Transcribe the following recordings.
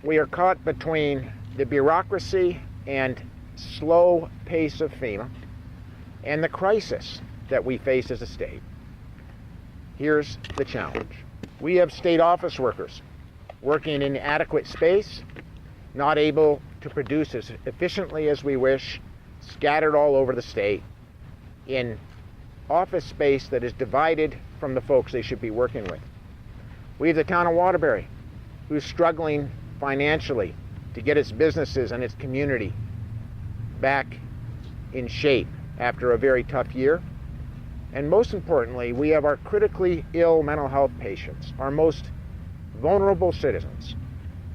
we are caught between the bureaucracy and slow pace of FEMA and the crisis that we face as a state. Here's the challenge. We have state office workers working in inadequate space, not able to produce as efficiently as we wish, scattered all over the state in office space that is divided from the folks they should be working with. We have the town of Waterbury, who's struggling financially to get its businesses and its community back in shape after a very tough year. And most importantly, we have our critically ill mental health patients, our most vulnerable citizens,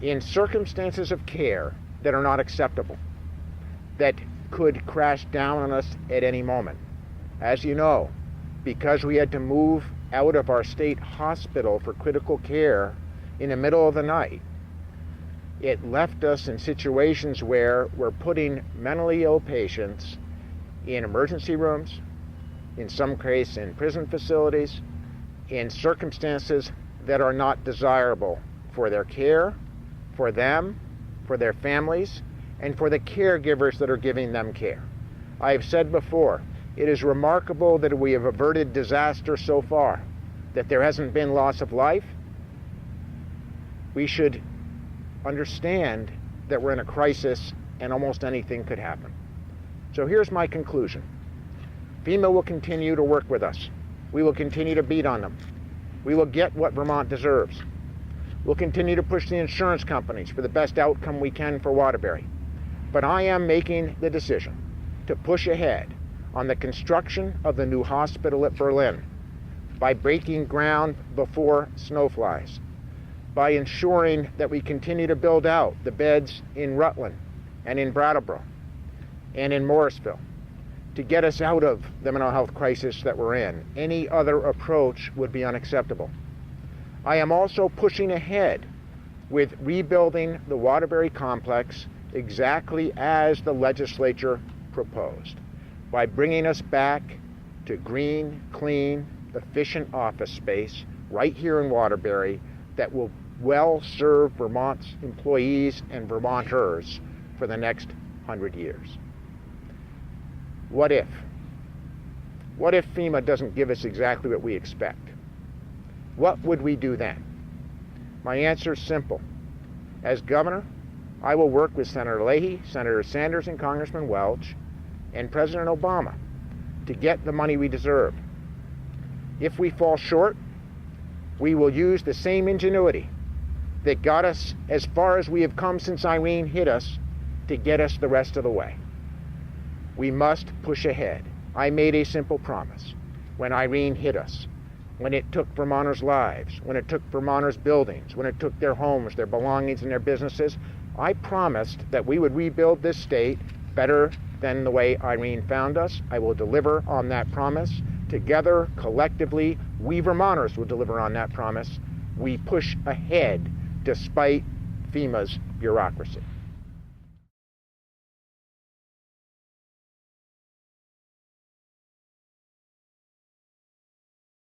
in circumstances of care that are not acceptable, that could crash down on us at any moment. As you know, because we had to move out of our state hospital for critical care in the middle of the night, it left us in situations where we're putting mentally ill patients in emergency rooms, in some cases in prison facilities, in circumstances that are not desirable for their care, for them, for their families, and for the caregivers that are giving them care. I have said before, it is remarkable that we have averted disaster so far, that there hasn't been loss of life. We should understand that we're in a crisis and almost anything could happen. So here's my conclusion. FEMA will continue to work with us. We will continue to beat on them. We will get what Vermont deserves. We'll continue to push the insurance companies for the best outcome we can for Waterbury. But I am making the decision to push ahead on the construction of the new hospital at Berlin by breaking ground before snow flies, by ensuring that we continue to build out the beds in Rutland and in Brattleboro and in Morrisville to get us out of the mental health crisis that we're in. Any other approach would be unacceptable. I am also pushing ahead with rebuilding the Waterbury complex exactly as the legislature proposed, by bringing us back to green, clean, efficient office space right here in Waterbury that will well serve Vermont's employees and Vermonters for the next 100 years. What if? What if FEMA doesn't give us exactly what we expect? What would we do then? My answer is simple. As governor, I will work with Senator Leahy, Senator Sanders, and Congressman Welch, and President Obama to get the money we deserve. If we fall short, we will use the same ingenuity that got us as far as we have come since Irene hit us to get us the rest of the way. We must push ahead. I made a simple promise when Irene hit us, when it took Vermonters' lives, when it took Vermonters' buildings, when it took their homes, their belongings, and their businesses. I promised that we would rebuild this state better than the way Irene found us. I will deliver on that promise. Together, collectively, we Vermonters will deliver on that promise. We push ahead despite FEMA's bureaucracy.